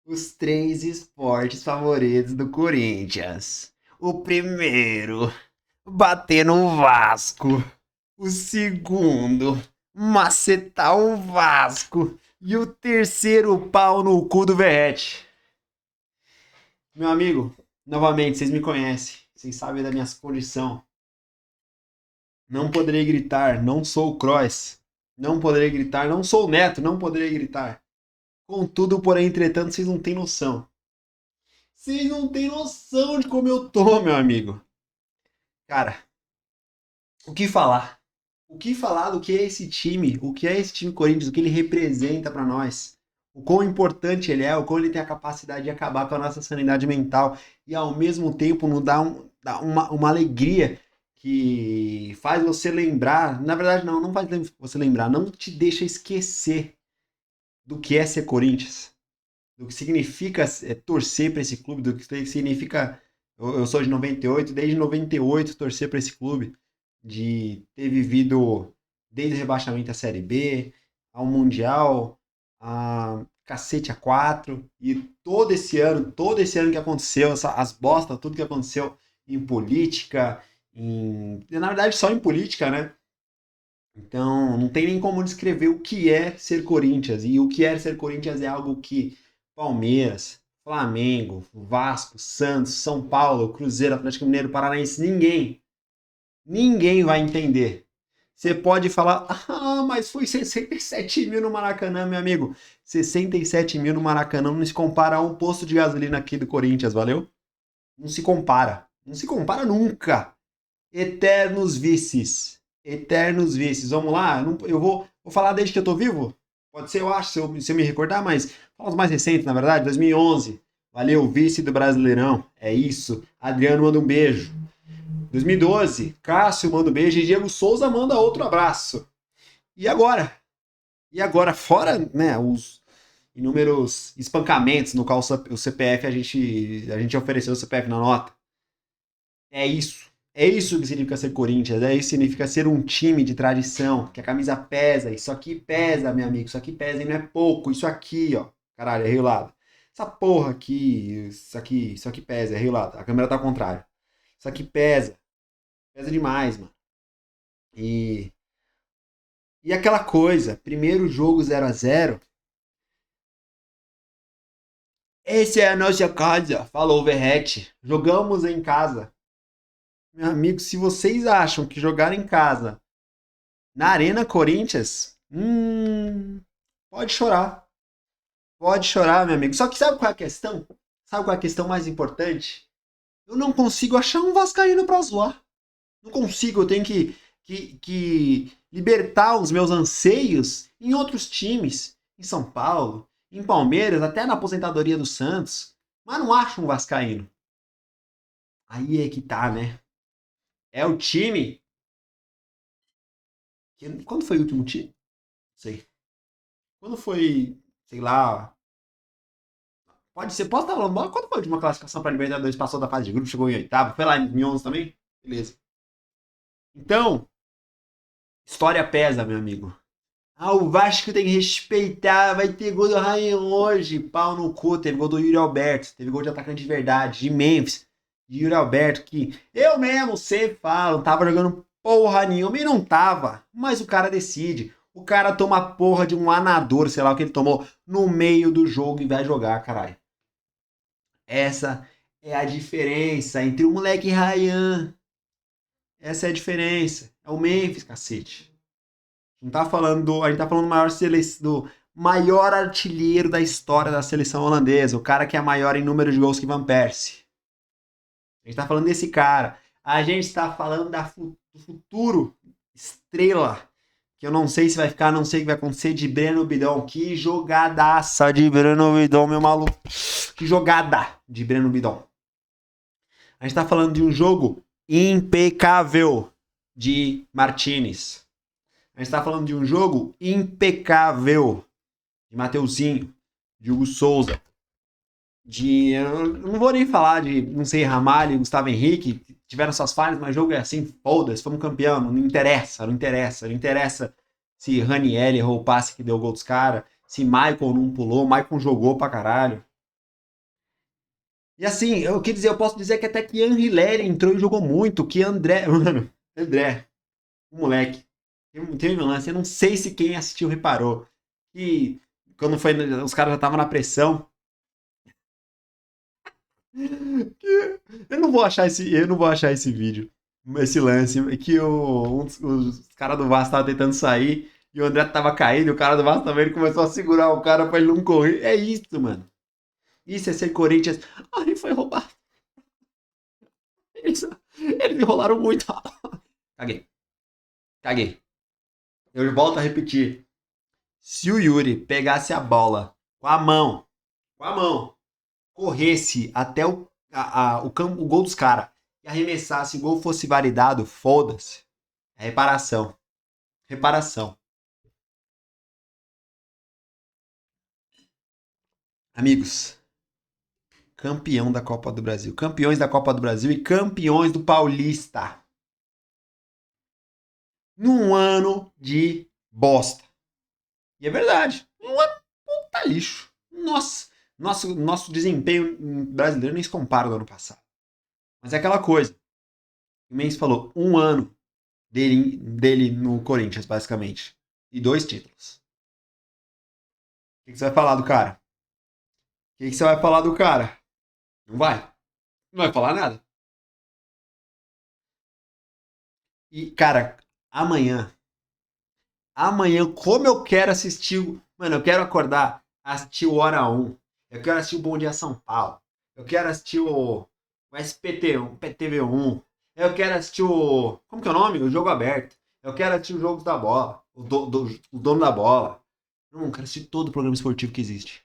Os três esportes favoritos do Corinthians. O primeiro, bater no Vasco. O segundo, macetar o Vasco. E o terceiro, pau no cu do Verrete. Meu amigo, novamente, vocês me conhecem. Vocês sabem da minha condição. Não poderei gritar, não sou o Kroos. Não poderei gritar, não sou o Neto, não poderei gritar. Contudo, porém, entretanto, vocês não têm noção. Vocês não têm noção de como eu tô, meu amigo. Cara, o que falar? O que falar do que é esse time? O que é esse time Corinthians? O que ele representa pra nós? O quão importante ele é, o quão ele tem a capacidade de acabar com a nossa sanidade mental e ao mesmo tempo nos dá uma alegria que faz você lembrar. Na verdade, não faz você lembrar, não te deixa esquecer do que é ser Corinthians, do que significa torcer para esse clube, do que significa. Eu sou de 98, desde 98 torcer para esse clube, de ter vivido desde o rebaixamento à Série B, ao Mundial, a cacete a 4 e todo esse ano que aconteceu, as bostas, tudo que aconteceu em política, na verdade só em política, né? Então, não tem nem como descrever o que é ser Corinthians. E o que é ser Corinthians é algo que Palmeiras, Flamengo, Vasco, Santos, São Paulo, Cruzeiro, Atlético Mineiro, Paranaense, ninguém vai entender. Você pode falar, mas foi 67 mil no Maracanã, meu amigo. 67 mil no Maracanã não se compara a um posto de gasolina aqui do Corinthians, valeu? Não se compara. Não se compara nunca. Eternos vices. Eternos vices. Vamos lá? Eu vou falar desde que eu tô vivo? Pode ser, eu acho, se eu me recordar, mas fala os mais recentes, na verdade. 2011. Valeu, vice do Brasileirão. É isso. Adriano manda um beijo. 2012. Cássio manda um beijo. E Diego Souza manda outro abraço. E agora? E agora, fora né, os inúmeros espancamentos no qual o CPF a gente ofereceu o CPF na nota. É isso. É isso que significa ser Corinthians. É isso que significa ser um time de tradição. Que a camisa pesa. Isso aqui pesa, meu amigo. Isso aqui pesa e não é pouco. Isso aqui, ó. Caralho, é Rio Lado. Essa porra aqui. Isso aqui pesa, é Rio Lado. A câmera tá ao contrário. Isso aqui pesa. Pesa demais, mano. E. E aquela coisa. Primeiro jogo 0-0. Essa é a nossa casa. Falou o Verrete. Jogamos em casa. Meu amigo, se vocês acham que jogar em casa na Arena Corinthians, pode chorar. Pode chorar, meu amigo. Só que sabe qual é a questão? Sabe qual é a questão mais importante? Eu não consigo achar um vascaíno pra zoar. Não consigo, eu tenho que libertar os meus anseios em outros times. Em São Paulo, em Palmeiras, até na aposentadoria do Santos. Mas não acho um vascaíno. Aí é que tá, né? É o time. Quando foi o último time? Não sei. Quando foi, sei lá, pode ser, posso estar falando mal? Quando foi a última classificação para Libertadores? Passou da fase de grupo, chegou em oitavo. Foi lá em 2011 também? Beleza. Então, história pesa, meu amigo. O Vasco tem que respeitar. Vai ter gol do Ryan hoje. Pau no cu. Teve gol do Yuri Alberto. Teve gol de atacante de verdade. De Memphis. De Yuri Alberto. Que eu mesmo sempre falo. Não tava jogando porra nenhuma. E não tava. Mas o cara decide. O cara toma a porra de um anador, sei lá o que ele tomou, no meio do jogo e vai jogar, caralho. Essa é a diferença entre o moleque Ryan. Essa é a diferença. É o Memphis, cacete. Não tá falando a gente tá falando do maior artilheiro da história da seleção holandesa, o cara que é maior em número de gols que Van Persie. A gente tá falando desse cara. A gente tá falando do futuro estrela, que eu não sei se vai ficar, não sei o que vai acontecer, de Breno Bidon. Que jogadaça de Breno Bidon, meu maluco. Que jogada de Breno Bidon. A gente tá falando de um jogo impecável de Martinez. A gente tá falando de um jogo impecável de Mateuzinho, de Hugo Souza, eu não vou nem falar de, não sei, Ramalho e Gustavo Henrique, tiveram suas falhas, mas o jogo é assim, foda-se, fomos campeão, não interessa, não interessa, não interessa se Ranieri errou o passe que deu o gol dos caras, se Michael não pulou, Michael jogou pra caralho. E assim, eu quis dizer, eu posso dizer que até que Henry Leri entrou e jogou muito, que André, mano, André, o moleque, tem um lance, eu não sei se quem assistiu reparou, que quando foi, os caras já estavam na pressão, eu não vou achar esse vídeo, esse lance, que os caras do Vasco estavam tentando sair, e o André tava caindo, e o cara do Vasco também, ele começou a segurar o cara pra ele não correr, é isso, mano. Isso é ser Corinthians. Ah, ele foi roubado. Eles enrolaram muito. Caguei. Caguei. Eu volto a repetir. Se o Yuri pegasse a bola com a mão, corresse até o gol dos caras e arremessasse e o gol fosse validado, foda-se. É reparação. Reparação. Amigos, campeão da Copa do Brasil. Campeões da Copa do Brasil e campeões do Paulista. Num ano de bosta. E é verdade. Um ano puta lixo. Nossa. Nosso desempenho brasileiro nem se compara do ano passado. Mas é aquela coisa. O Mendes falou, um ano dele no Corinthians, basicamente. E 2 títulos. O que você vai falar do cara? O que você vai falar do cara? Não vai. Não vai falar nada. E, cara, amanhã. Amanhã, como eu quero assistir. Mano, eu quero acordar, assistir o Hora 1. Eu quero assistir o Bom Dia São Paulo. Eu quero assistir o SPT1, PTV1. Eu quero assistir o. Como que é o nome? O Jogo Aberto. Eu quero assistir os Jogos da Bola. O dono da bola. Não, eu quero assistir todo o programa esportivo que existe.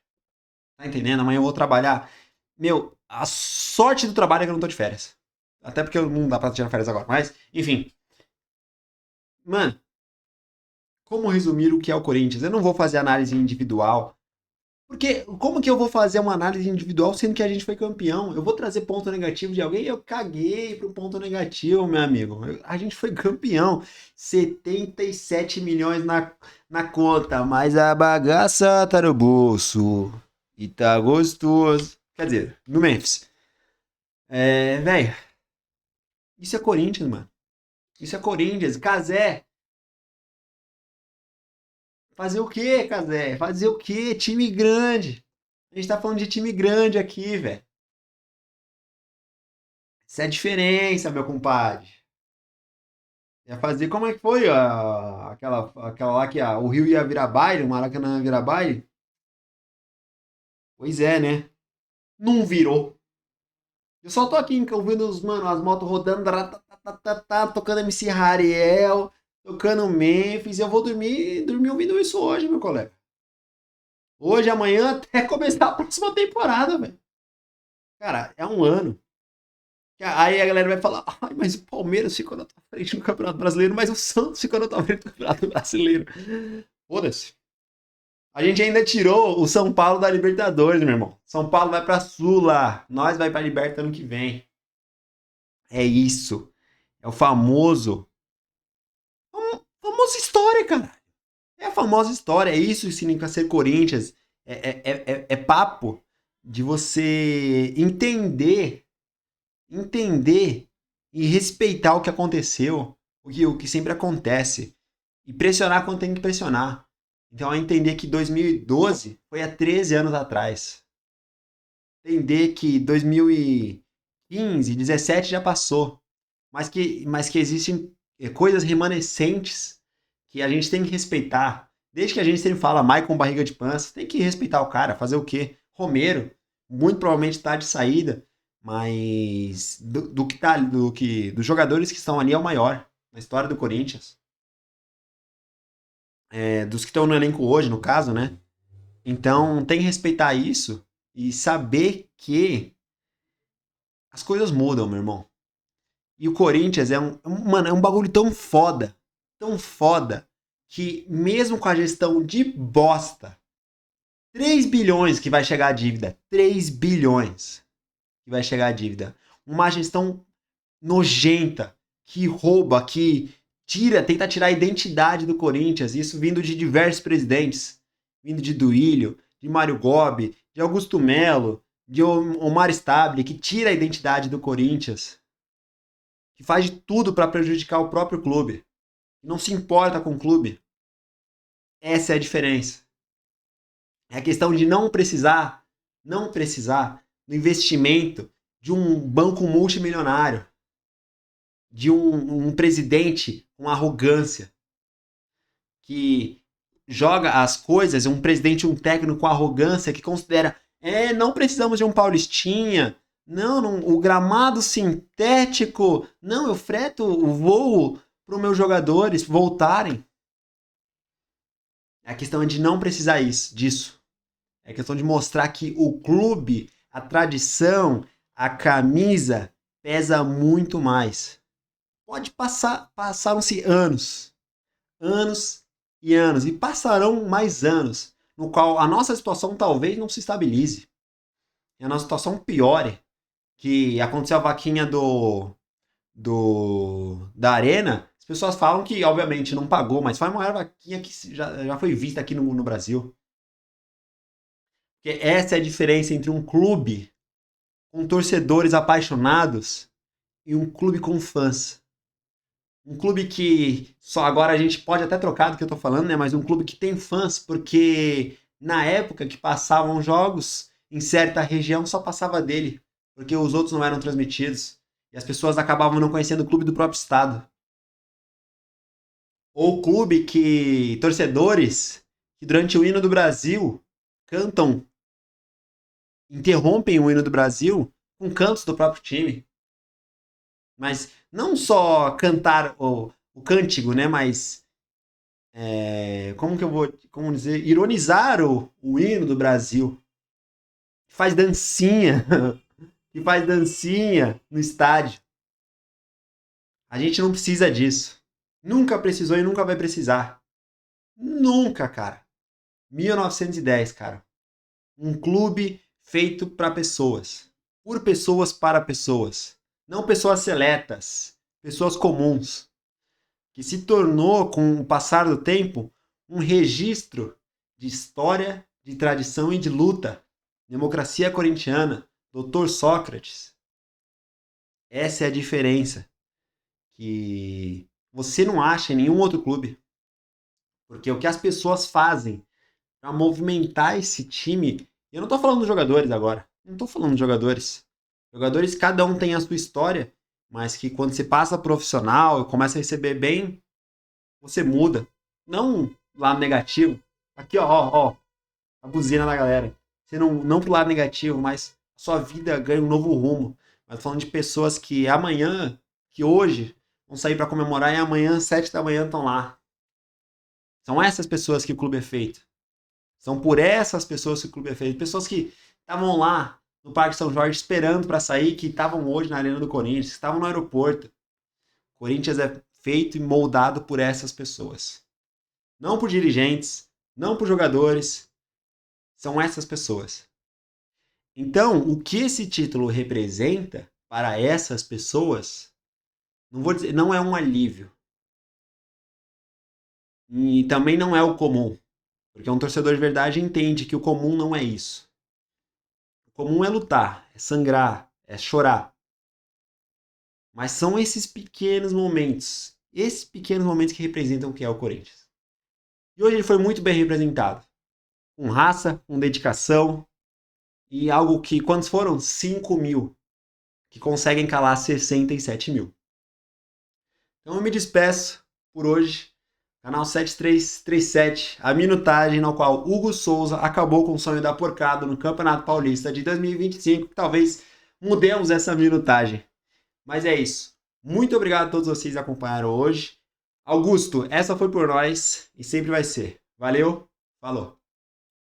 Tá entendendo? Amanhã eu vou trabalhar. Meu, a sorte do trabalho é que eu não tô de férias. Até porque não dá pra tirar férias agora. Mas, enfim. Mano, como resumir o que é o Corinthians? Eu não vou fazer análise individual. Porque como que eu vou fazer uma análise individual sendo que a gente foi campeão? Eu vou trazer ponto negativo de alguém? Eu caguei pro ponto negativo, meu amigo. A gente foi campeão. 77 milhões na conta, mas a bagaça tá no bolso. E tá gostoso. Quer dizer, no Memphis. Velho, isso é Corinthians, mano. Isso é Corinthians. Casé. Fazer o quê, Casé? Fazer o quê? Time grande. A gente tá falando de time grande aqui, velho. Isso é a diferença, meu compadre. Ia fazer como é que foi aquela lá que o Rio ia virar baile, o Maracanã ia virar baile? Pois é, né? Não virou. Eu só tô aqui ouvindo mano, as motos rodando, tocando MC Hariel, tocando Memphis. Eu vou dormir ouvindo isso hoje, meu colega. Hoje, amanhã, até começar a próxima temporada, velho. Cara, é um ano. Aí a galera vai falar, ai, mas o Palmeiras ficou na tua frente no Campeonato Brasileiro, mas o Santos ficou na tua frente no Campeonato Brasileiro. Foda-se. A gente ainda tirou o São Paulo da Libertadores, meu irmão. São Paulo vai pra Sula. Nós vai pra Liberta ano que vem. É isso. É o famoso história, cara. É a famosa história. É isso que significa ser Corinthians. É papo de você entender e respeitar o que aconteceu, o que sempre acontece, e pressionar quando tem que pressionar. Então é entender que 2012 foi há 13 anos atrás. Entender que 2015, 17 já passou, mas que existem coisas remanescentes que a gente tem que respeitar. Desde que a gente sempre fala Maicon barriga de pança, tem que respeitar o cara, fazer o quê? Romero, muito provavelmente está de saída, mas dos jogadores que estão ali é o maior na história do Corinthians. Dos que estão no elenco hoje, no caso, né? Então tem que respeitar isso e saber que as coisas mudam, meu irmão. E o Corinthians mano, é um bagulho tão foda, que mesmo com a gestão de bosta, 3 bilhões que vai chegar a dívida, 3 bilhões que vai chegar a dívida. Uma gestão nojenta, que rouba, que tenta tirar a identidade do Corinthians, isso vindo de diversos presidentes, vindo de Duílio, de Mário Gobi, de Augusto Melo, de Omar Stable, que tira a identidade do Corinthians, que faz de tudo para prejudicar o próprio clube, não se importa com o clube. Essa é a diferença. É a questão de não precisar do investimento de um banco multimilionário, de um presidente com arrogância, que joga as coisas, um presidente, um técnico com arrogância, que considera, não precisamos de um Paulistinha, não, o gramado sintético, não, eu freto o voo para os meus jogadores voltarem. A questão é de não precisar disso. É questão de mostrar que o clube, a tradição, a camisa pesa muito mais. Passaram-se anos e anos, e passarão mais anos, no qual a nossa situação talvez não se estabilize. E a nossa situação piore. Que aconteceu a vaquinha da Arena, as pessoas falam que, obviamente, não pagou, mas foi a maior vaquinha que já foi vista aqui no Brasil. Porque essa é a diferença entre um clube com torcedores apaixonados e um clube com fãs. Um clube que só agora a gente pode até trocar do que eu tô falando, né? Mas um clube que tem fãs, porque na época que passavam jogos, em certa região só passava dele, porque os outros não eram transmitidos. E as pessoas acabavam não conhecendo o clube do próprio estado. Ou clube que torcedores que durante o hino do Brasil cantam, interrompem o hino do Brasil com cantos do próprio time. Mas não só cantar o cântico, né? Mas como dizer, ironizar o hino do Brasil. Que faz dancinha, que faz dancinha no estádio. A gente não precisa disso. Nunca precisou e nunca vai precisar. Nunca, cara. 1910, cara. Um clube feito para pessoas. Por pessoas para pessoas. Não pessoas seletas. Pessoas comuns. Que se tornou, com o passar do tempo, um registro de história, de tradição e de luta. Democracia corintiana. Dr. Sócrates. Essa é a diferença. Que você não acha em nenhum outro clube. Porque o que as pessoas fazem para movimentar esse time... Eu não tô falando dos jogadores agora. Não tô falando dos jogadores. Jogadores, cada um tem a sua história, mas que quando você passa profissional e começa a receber bem, você muda. Não lado negativo. Aqui, ó, a buzina da galera. Você não pro lado negativo, mas a sua vida ganha um novo rumo. Mas tô falando de pessoas que amanhã, que hoje, vão sair para comemorar e amanhã, 7 da manhã, estão lá. São essas pessoas que o clube é feito. São por essas pessoas que o clube é feito. Pessoas que estavam lá no Parque São Jorge esperando para sair, que estavam hoje na Arena do Corinthians, que estavam no aeroporto. O Corinthians é feito e moldado por essas pessoas. Não por dirigentes, não por jogadores. São essas pessoas. Então, o que esse título representa para essas pessoas, não vou dizer, não é um alívio. E também não é o comum. Porque um torcedor de verdade entende que o comum não é isso. O comum é lutar, é sangrar, é chorar. Mas são esses pequenos momentos que representam o que é o Corinthians. E hoje ele foi muito bem representado. Com raça, com dedicação e algo que, quantos foram? 5 mil. Que conseguem calar 67 mil. Então eu me despeço por hoje. Canal 7337, a minutagem na qual Hugo Souza acabou com o sonho da porcada no Campeonato Paulista de 2025. Talvez mudemos essa minutagem. Mas é isso. Muito obrigado a todos vocês que acompanharam hoje. Augusto, essa foi por nós e sempre vai ser. Valeu, falou.